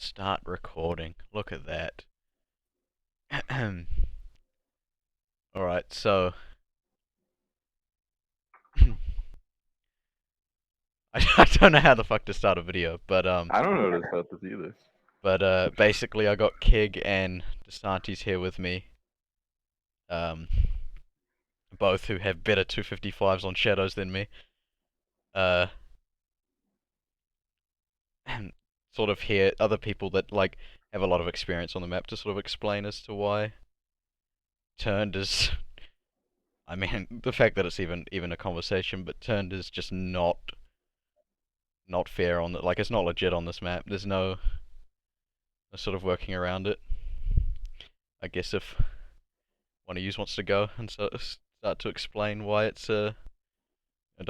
Start recording. Look at that. Alright, so I don't know how the fuck to start a video, I don't know about this either. basically I got Kig and DeSantis here with me. Um Both who have better 255s on shadows than me. Uh and sort of hear other people that like have a lot of experience on the map to sort of explain as to why turned is I mean the fact that it's even a conversation, but turned is just not fair on the, like it's not legit on this map. There's no sort of working around it. I guess if one of you wants to go and start to explain why it's don't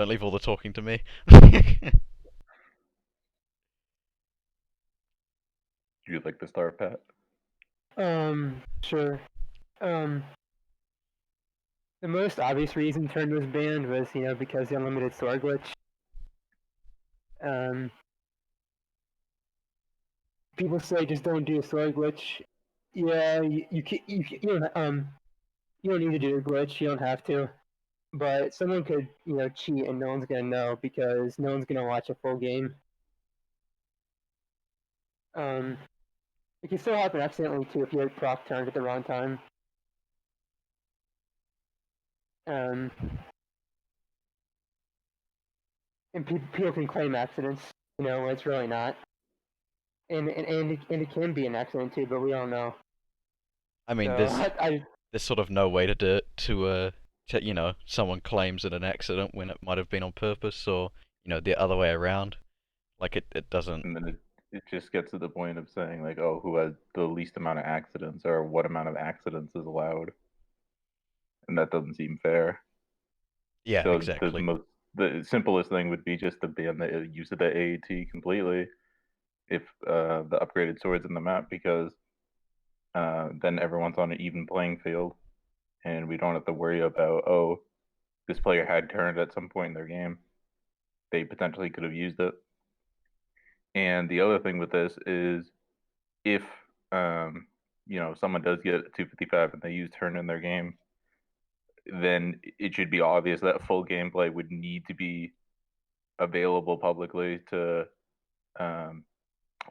leave all the talking to me. Do you like the star, Pat? Sure. Um, the most obvious reason Turn was banned was, because the unlimited sword glitch. Um, people say just don't do a sword glitch. Yeah, you don't need to do a glitch. You don't have to. But someone could, cheat and no one's gonna know because no one's gonna watch a full game. Um, it can still happen accidentally too if you proc turns at the wrong time. Um, and people can claim accidents, when it's really not. And it can be an accident too, but we don't know. I mean, So there's sort of no way to do it to someone claims it an accident when it might have been on purpose, or the other way around. Like it doesn't. And then it just gets to the point of saying like, oh, who has the least amount of accidents or what amount of accidents is allowed, and that doesn't seem fair. Yeah, So exactly. the simplest thing would be just to ban the use of the AAT completely if the upgraded swords in the map, because then everyone's on an even playing field, and we don't have to worry about, oh, this player had turned at some point in their game. They potentially could have used it. And the other thing with this is if someone does get a 255 and they use turn in their game, then it should be obvious that full gameplay would need to be available publicly to um,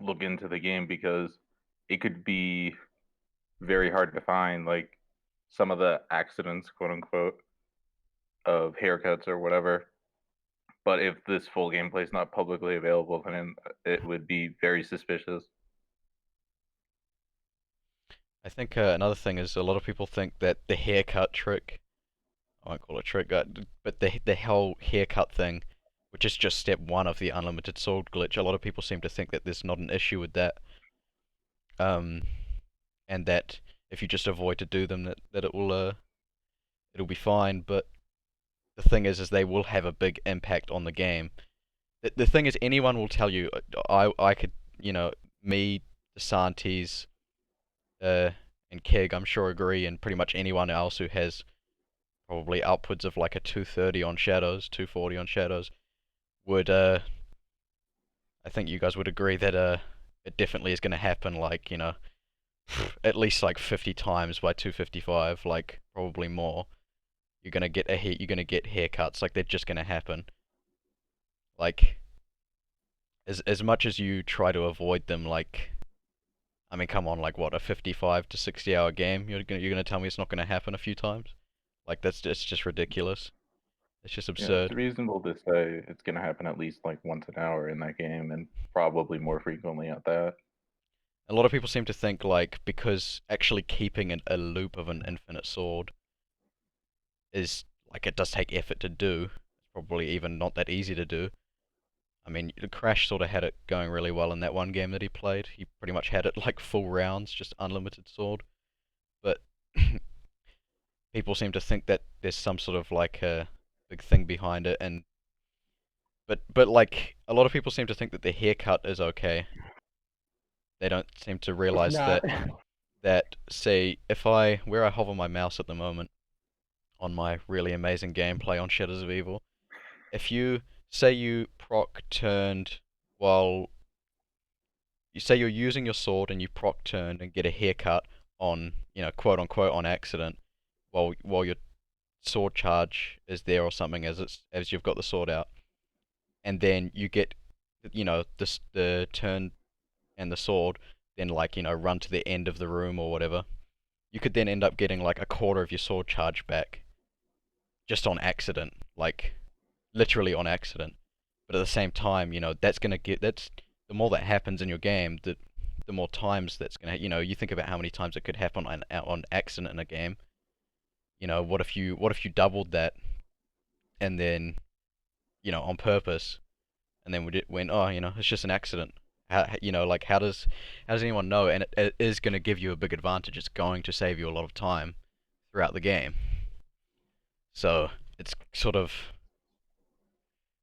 look into the game, because it could be very hard to find like some of the accidents, quote unquote, of haircuts or whatever. But if this full gameplay is not publicly available, then it would be very suspicious. I think another thing is a lot of people think that the haircut trick, I won't call it trick, but the whole haircut thing, which is just step one of the unlimited sword glitch, a lot of people seem to think that there's not an issue with that, um, and that if you just avoid to do them, that it'll be fine. But the thing is they will have a big impact on the game. The thing is, anyone will tell you. I could, me, DeSantis, and Keg, I'm sure agree, and pretty much anyone else who has probably upwards of like a 230 on shadows, 240 on shadows, would I think you guys would agree that it definitely is going to happen, like at least like 50 times by 255, like probably more. You're gonna get haircuts, like they're just gonna happen. Like as much as you try to avoid them, like I mean, come on, like what, a 55 to 60 hour game? You're gonna tell me it's not gonna happen a few times? Like it's just ridiculous. It's just Yeah, it's absurd. reasonable to say it's going to happen at least like once an hour in that game, and probably more frequently at that. A lot of people seem to think like because actually keeping a loop of an infinite sword is like it does take effort to do. It's probably even not that easy to do. I mean, Crash sort of had it going really well in that one game that he played. He pretty much had it like full rounds, just unlimited sword. But people seem to think that there's some sort of like a big thing behind it, and but like a lot of people seem to think that the haircut is okay. They don't seem to it's realize not. that say if I where I hover my mouse at the moment on my really amazing gameplay on Shadows of Evil, if you say you proc turned while you say you're using your sword and you proc turn and get a haircut on, quote unquote on accident, while your sword charge is there or something as you've got the sword out, and then you get, the turn and the sword, then like run to the end of the room or whatever. You could then end up getting like a quarter of your sword charge back just on accident, like literally on accident. But at the same time, that's the more that happens in your game, the more times that's gonna, you think about how many times it could happen on accident in a game. What if you doubled that and then, on purpose, and then when, oh, it's just an accident. Like how does anyone know? And it is going to give you a big advantage. It's going to save you a lot of time throughout the game. So it's sort of,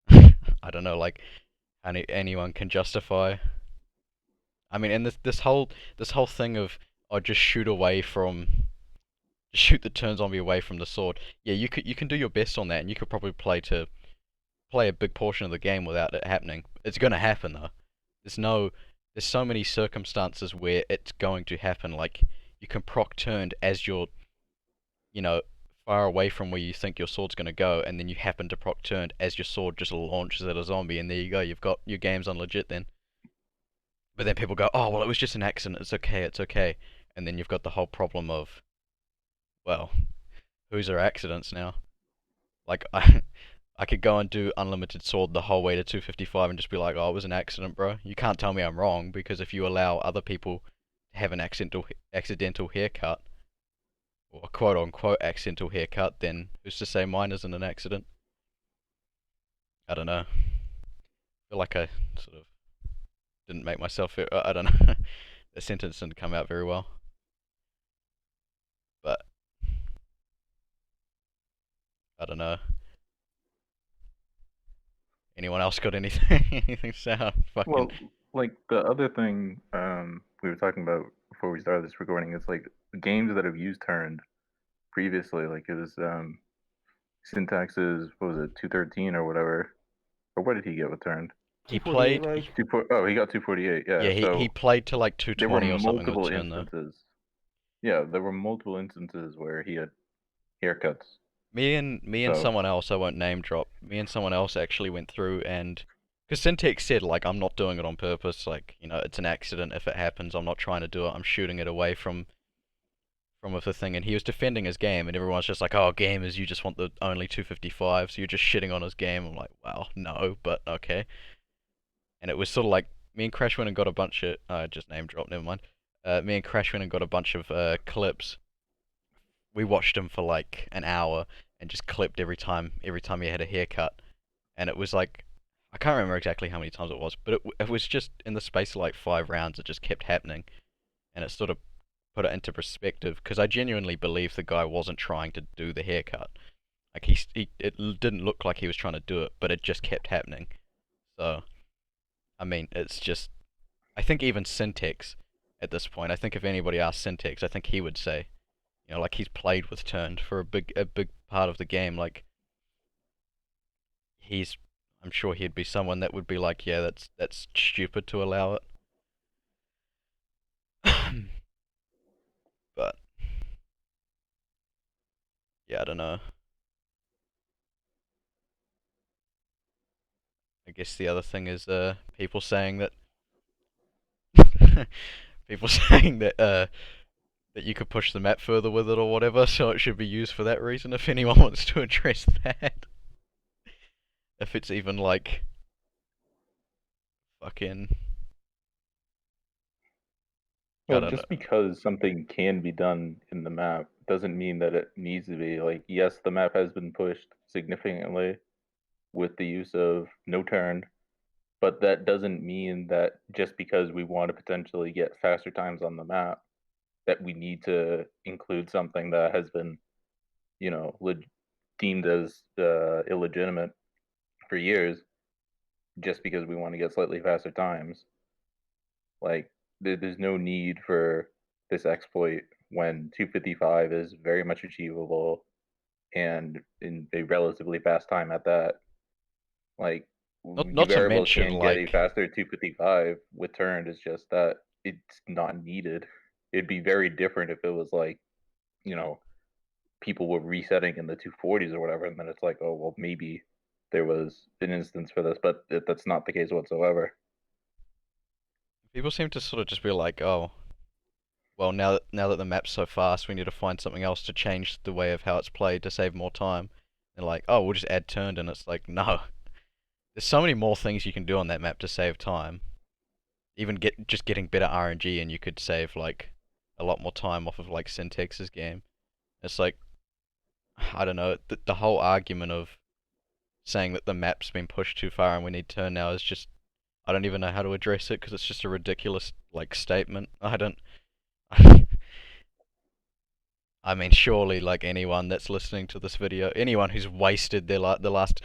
I don't know, like anyone can justify. I mean, and this whole thing of, oh, just shoot the turn zombie away from the sword. Yeah, you can do your best on that, and you could probably play a big portion of the game without it happening. It's gonna happen though. There's no, there's so many circumstances where it's going to happen. Like you can proc turned as you're, you know, far away from where you think your sword's gonna go, and then you happen to proc turned as your sword just launches at a zombie, and there you go. You've got your game's on legit then. But then people go, oh well, it was just an accident. It's okay. It's okay. And then you've got the whole problem of, well, whose are accidents now? Like I could go and do unlimited sword the whole way to 255 and just be like, oh, it was an accident, bro. You can't tell me I'm wrong, because if you allow other people to have an accidental haircut, or a quote unquote accidental haircut, then who's to say mine isn't an accident? I don't know. I feel like I sort of didn't make myself feel, I don't know. The sentence didn't come out very well. But I don't know. Anyone else got anything anything to say? Fucking Well, like the other thing we were talking about before we started this recording is like games that have used turned previously. Like it was Syntax's, what was it, 213 or whatever. Or what did he get with turned? he 248 played. like. Oh, he got 248. Yeah, Yeah, he so played to like there were 220 or something with multiple turn though. instances. Yeah, there were multiple instances where he had haircuts. Me and So someone else, I won't name drop. Me and someone else actually went through and, because Syntax said like, I'm not doing it on purpose. Like, it's an accident. If it happens, I'm not trying to do it. I'm shooting it away from the thing. And he was defending his game, and everyone's just like, oh, gamers, you just want the only 255, so you're just shitting on his game. I'm like, well, no, but okay. And it was sort of like, me and Crash went and got a bunch of, just name drop, never mind. Me and Crash went and got a bunch of clips. We watched him for like an hour and just clipped every time he had a haircut, and it was like, I can't remember exactly how many times it was, but it was just in the space of like 5 rounds. It just kept happening, and it sort of put it into perspective, because I genuinely believe the guy wasn't trying to do the haircut. Like it didn't look like he was trying to do it, but it just kept happening. So I mean, it's just, I think even Syntax at this point, I think if anybody asked Syntax, I think he would say, like he's played with turned for a big part of the game. Like he's, I'm sure he'd be someone that would be like, yeah, that's stupid to allow it. But yeah, I don't know. I guess the other thing is people saying that people saying that you could push the map further with it or whatever, so it should be used for that reason. If anyone wants to address that, if it's even like fucking, I well, don't know. just because something can be done in the map doesn't mean that it needs to be. Like, yes, the map has been pushed significantly with the use of no turn, but that doesn't mean that just because we want to potentially get faster times on the map, that we need to include something that has been, deemed as illegitimate for years, just because we want to get slightly faster times. Like, there's no need for this exploit when 255 is very much achievable and in a relatively fast time at that. Like, Not to variables mention can get you like faster at 255 with turn. It's just that it's not needed. It'd be very different if it was like, you know, people were resetting in the 240s or whatever, and then it's like, oh well, maybe there was an instance for this, but that's not the case whatsoever. people seem to sort of just be like, oh, well now that the map's so fast, we need to find something else to change the way of how it's played to save more time. And like, oh, we'll just add turned, and it's like, no, there's so many more things you can do on that map to save time. Even just getting better RNG, and you could save like a lot more time off of like Syntex's game. It's like, I don't know, the whole argument of saying that the map's been pushed too far and we need turn now is just, I don't even know how to address it because it's just a ridiculous like statement. I don't. I mean, surely like anyone that's listening to this video, anyone who's wasted their the last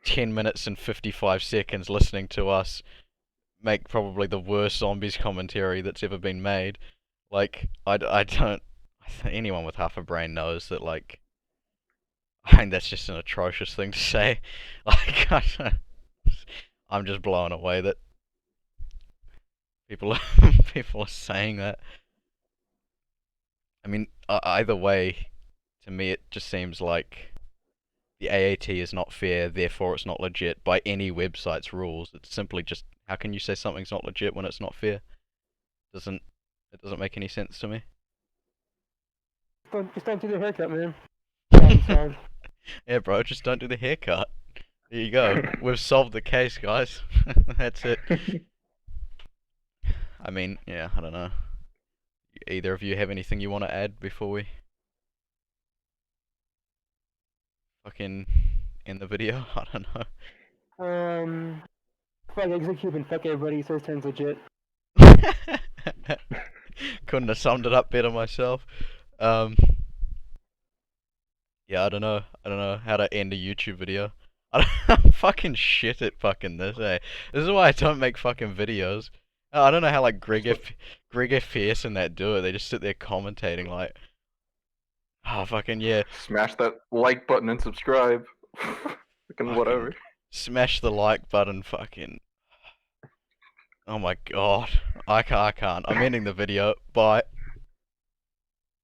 10 minutes and 55 seconds listening to us make probably the worst zombies commentary that's ever been made. Like, I don't. Anyone with half a brain knows that, like, I mean, that's just an atrocious thing to say. Like, I'm just blown away that people people are saying that. I mean, either way, to me it just seems like the AAT is not fair, therefore it's not legit by any website's rules. It's simply just, how can you say something's not legit when it's not fair? Doesn't it doesn't make any sense to me. Just don't do the haircut, man. Problem solved. Yeah, bro, just don't do the haircut. There you go. We've solved the case, guys. That's it. I mean, yeah, I don't know. Either of you have anything you want to add before we fucking end the video? I don't Fuck execute and fuck everybody, so this turns legit. know. Couldn't have summed it up better myself. Yeah, I don't know. I don't know how to end a YouTube video. I'm fucking shit at fucking this, eh? This is why I don't make fucking videos. I don't know how like Greg FPS and that do it. They just sit there commentating like, oh fucking yeah, Smash that like button and subscribe. Fucking whatever. smash the like button, fucking. Oh my god, I can't. I'm ending the video. Bye.